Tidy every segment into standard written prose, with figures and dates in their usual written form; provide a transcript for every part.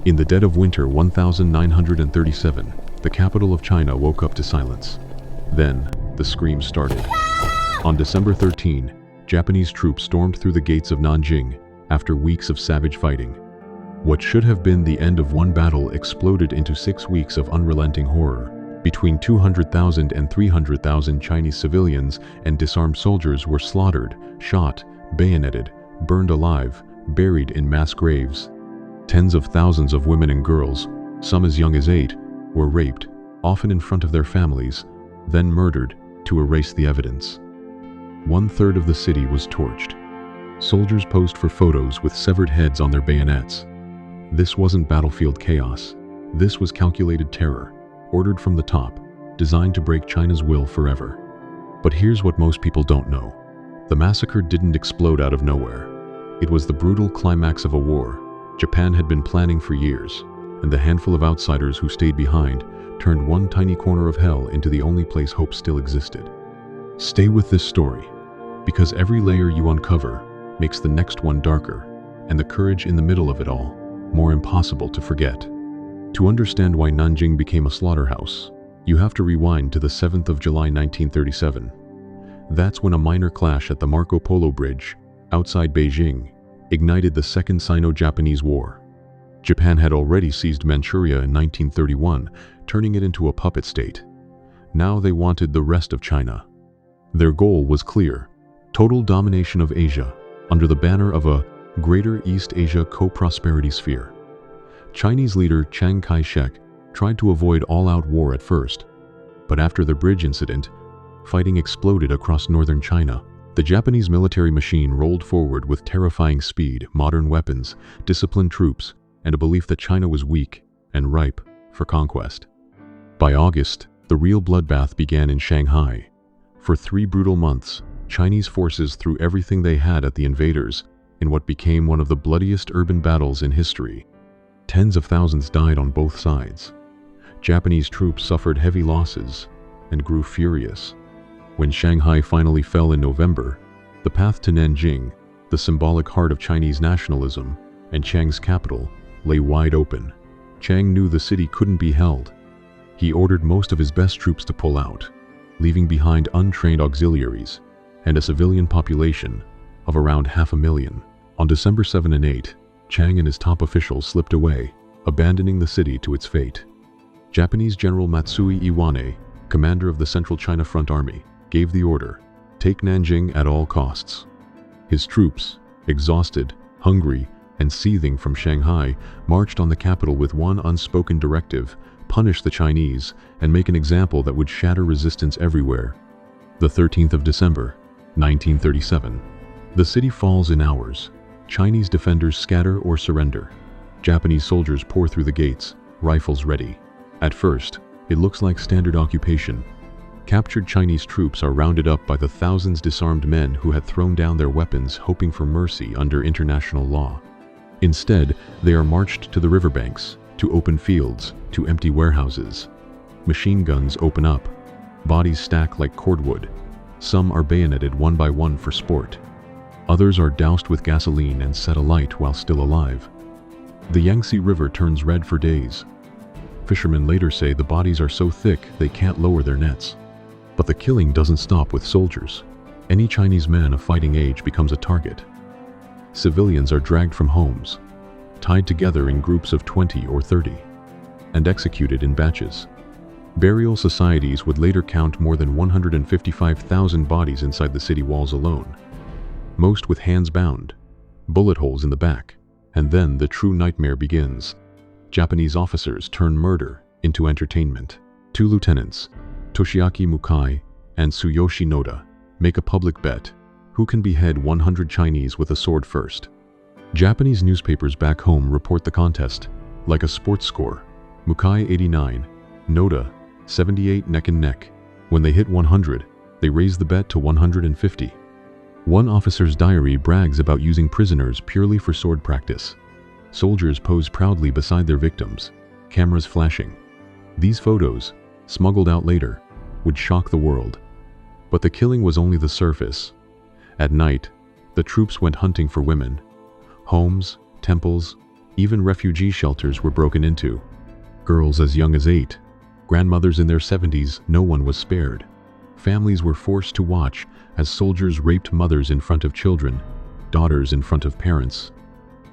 In the dead of winter 1937, the capital of China woke up to silence. Then, the screams started. On December 13, Japanese troops stormed through the gates of Nanjing after weeks of savage fighting. What should have been the end of one battle exploded into 6 weeks of unrelenting horror. Between 200,000 and 300,000 Chinese civilians and disarmed soldiers were slaughtered, shot, bayoneted, burned alive, buried in mass graves. Tens of thousands of women and girls, some as young as 8, were raped, often in front of their families, then murdered to erase the evidence. 1/3 of the city was torched. Soldiers posed for photos with severed heads on their bayonets. This wasn't battlefield chaos. This was calculated terror, ordered from the top, designed to break China's will forever. But here's what most people don't know. The massacre didn't explode out of nowhere. It was the brutal climax of a war Japan had been planning for years, and the handful of outsiders who stayed behind turned one tiny corner of hell into the only place hope still existed. Stay with this story, because every layer you uncover makes the next one darker, and the courage in the middle of it all more impossible to forget. To understand why Nanjing became a slaughterhouse, you have to rewind to the 7th of July 1937. That's when a minor clash at the Marco Polo Bridge, outside Beijing, ignited the Second Sino-Japanese War. Japan had already seized Manchuria in 1931, turning it into a puppet state. Now they wanted the rest of China. Their goal was clear: total domination of Asia, under the banner of a Greater East Asia Co-Prosperity Sphere. Chinese leader Chiang Kai-shek tried to avoid all-out war at first, but after the bridge incident, fighting exploded across northern China. The Japanese military machine rolled forward with terrifying speed, modern weapons, disciplined troops, and a belief that China was weak and ripe for conquest. By August, the real bloodbath began in Shanghai. For 3 brutal months, Chinese forces threw everything they had at the invaders in what became one of the bloodiest urban battles in history. Tens of thousands died on both sides. Japanese troops suffered heavy losses and grew furious. When Shanghai finally fell in November, the path to Nanjing, the symbolic heart of Chinese nationalism, and Chiang's capital, lay wide open. Chiang knew the city couldn't be held. He ordered most of his best troops to pull out, leaving behind untrained auxiliaries and a civilian population of around 500,000. On December 7 and 8, Chiang and his top officials slipped away, abandoning the city to its fate. Japanese General Matsui Iwane, commander of the Central China Front Army, gave the order: take Nanjing at all costs. His troops, exhausted, hungry, and seething from Shanghai, marched on the capital with one unspoken directive: punish the Chinese and make an example that would shatter resistance everywhere. The 13th of December, 1937. The city falls in hours. Chinese defenders scatter or surrender. Japanese soldiers pour through the gates, rifles ready. At first, it looks like standard occupation. Captured Chinese troops are rounded up by the thousands disarmed men who had thrown down their weapons hoping for mercy under international law. Instead, they are marched to the riverbanks, to open fields, to empty warehouses. Machine guns open up. Bodies stack like cordwood. Some are bayoneted one by one for sport. Others are doused with gasoline and set alight while still alive. The Yangtze River turns red for days. Fishermen later say the bodies are so thick they can't lower their nets. But the killing doesn't stop with soldiers. Any Chinese man of fighting age becomes a target. Civilians are dragged from homes, tied together in groups of 20 or 30, and executed in batches. Burial societies would later count more than 155,000 bodies inside the city walls alone, most with hands bound, bullet holes in the back. And then the true nightmare begins. Japanese officers turn murder into entertainment. 2 lieutenants, Toshiaki Mukai and Tsuyoshi Noda, make a public bet: who can behead 100 Chinese with a sword first? Japanese newspapers back home report the contest like a sports score. Mukai 89, Noda 78 neck and neck. When they hit 100, they raise the bet to 150. One officer's diary brags about using prisoners purely for sword practice. Soldiers pose proudly beside their victims, cameras flashing. These photos, smuggled out later, would shock the world. But the killing was only the surface. At night, the troops went hunting for women. Homes, temples, Even refugee shelters were broken into. Girls as young as 8, grandmothers in their 70s, no one was spared. Families were forced to watch as soldiers raped mothers in front of children, daughters in front of parents.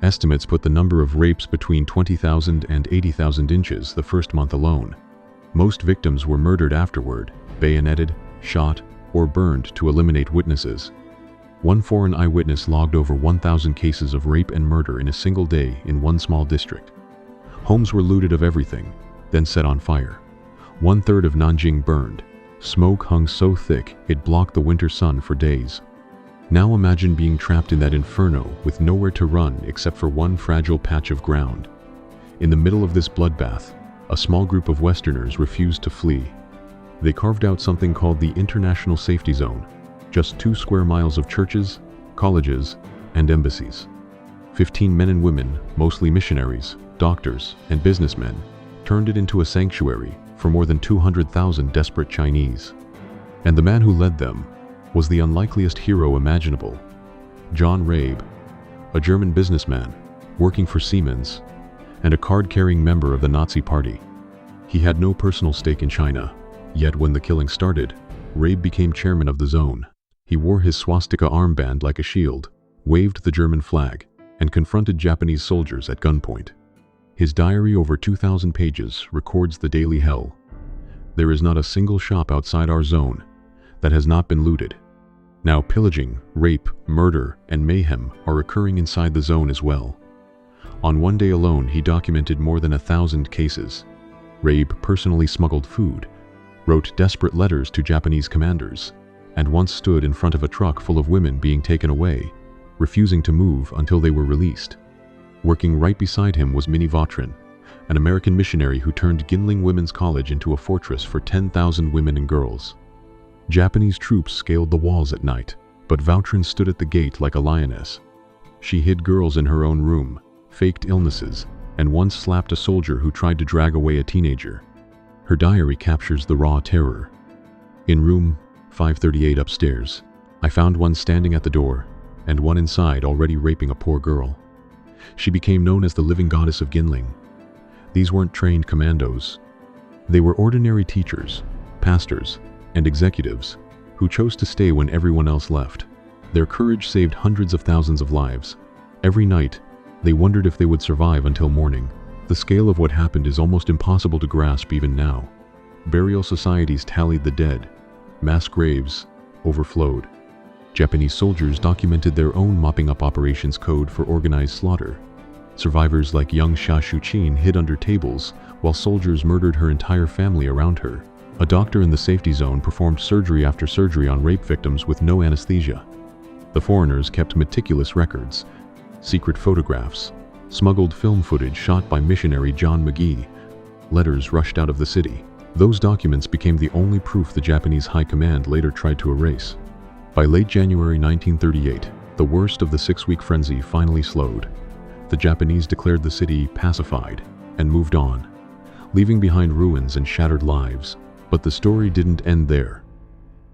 Estimates put the number of rapes between 20,000 and 80,000 inches the first month alone. Most victims were murdered afterward, bayoneted, shot, or burned to eliminate witnesses. One foreign eyewitness logged over 1,000 cases of rape and murder in a single day in one small district. Homes were looted of everything, then set on fire. 1/3 of Nanjing burned. Smoke hung so thick it blocked the winter sun for days. Now imagine being trapped in that inferno with nowhere to run except for one fragile patch of ground. In the middle of this bloodbath, a small group of Westerners refused to flee. They carved out something called the International Safety Zone, just 2 square miles of churches, colleges, and embassies. 15 men and women, mostly missionaries, doctors, and businessmen, turned it into a sanctuary for more than 200,000 desperate Chinese. And the man who led them was the unlikeliest hero imaginable, John Rabe, a German businessman working for Siemens and a card-carrying member of the Nazi Party. He had no personal stake in China, yet when the killing started, Rabe became chairman of the zone. He wore his swastika armband like a shield, waved the German flag, and confronted Japanese soldiers at gunpoint. His diary, over 2,000 pages, records the daily hell. There is not a single shop outside our zone that has not been looted. Now pillaging, rape, murder, and mayhem are occurring inside the zone as well. On one day alone, he documented more than 1,000 cases. Rabe personally smuggled food, wrote desperate letters to Japanese commanders, and once stood in front of a truck full of women being taken away, refusing to move until they were released. Working right beside him was Minnie Vautrin, an American missionary who turned Ginling Women's College into a fortress for 10,000 women and girls. Japanese troops scaled the walls at night, but Vautrin stood at the gate like a lioness. She hid girls in her own room, faked illnesses, and once slapped a soldier who tried to drag away a teenager. Her diary captures the raw terror. In room 538 upstairs, I found one standing at the door, and one inside already raping a poor girl. She became known as the living goddess of Ginling. These weren't trained commandos. They were ordinary teachers, pastors, and executives who chose to stay when everyone else left. Their courage saved hundreds of thousands of lives. Every night, they wondered if they would survive until morning. The scale of what happened is almost impossible to grasp even now. Burial societies tallied the dead. Mass graves overflowed. Japanese soldiers documented their own mopping up operations code for organized slaughter. Survivors like young Xia Shuqin hid under tables while soldiers murdered her entire family around her. A doctor in the safety zone performed surgery after surgery on rape victims with no anesthesia. The foreigners kept meticulous records, secret photographs, smuggled film footage shot by missionary John McGee. Letters rushed out of the city. Those documents became the only proof the Japanese High Command later tried to erase. By late January 1938, the worst of the 6-week frenzy finally slowed. The Japanese declared the city pacified and moved on, leaving behind ruins and shattered lives. But the story didn't end there.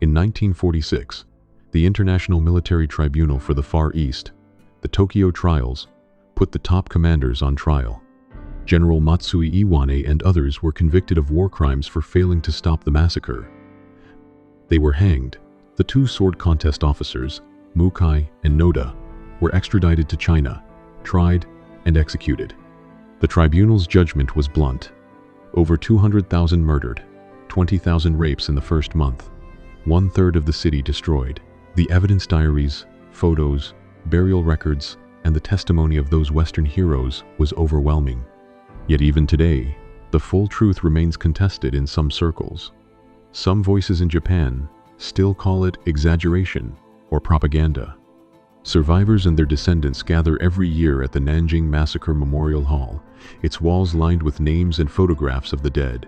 In 1946, the International Military Tribunal for the Far East, the Tokyo Trials, put the top commanders on trial. General Matsui Iwane and others were convicted of war crimes for failing to stop the massacre. They were hanged. The 2 sword contest officers, Mukai and Noda, were extradited to China, tried, and executed. The tribunal's judgment was blunt. Over 200,000 murdered, 20,000 rapes in the first month, 1/3 of the city destroyed. The evidence diaries, photos, burial records, and the testimony of those Western heroes was overwhelming. Yet even today, the full truth remains contested in some circles. Some voices in Japan still call it exaggeration or propaganda. Survivors and their descendants gather every year at the Nanjing Massacre Memorial Hall, its walls lined with names and photographs of the dead.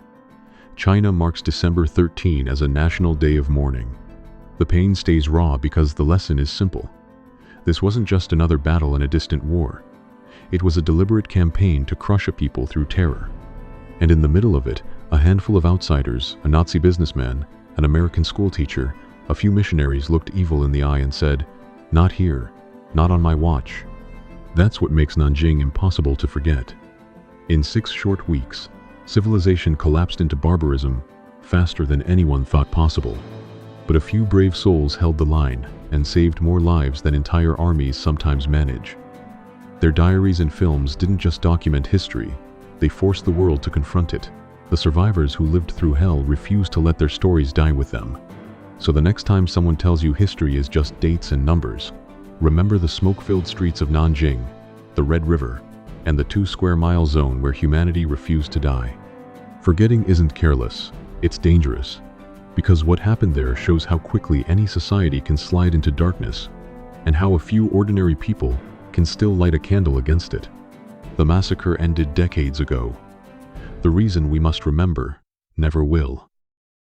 China marks December 13 as a national day of mourning. The pain stays raw because the lesson is simple. This wasn't just another battle in a distant war. It was a deliberate campaign to crush a people through terror. And in the middle of it, a handful of outsiders, a Nazi businessman, an American schoolteacher, a few missionaries looked evil in the eye and said, "Not here, not on my watch." That's what makes Nanjing impossible to forget. In 6 short weeks, civilization collapsed into barbarism faster than anyone thought possible. But a few brave souls held the line and saved more lives than entire armies sometimes manage. Their diaries and films didn't just document history, they forced the world to confront it. The survivors who lived through hell refused to let their stories die with them. So the next time someone tells you history is just dates and numbers, remember the smoke-filled streets of Nanjing, the Red River, and the 2-square-mile zone where humanity refused to die. Forgetting isn't careless, it's dangerous. Because what happened there shows how quickly any society can slide into darkness, and how a few ordinary people can still light a candle against it. The massacre ended decades ago. The reason we must remember never will.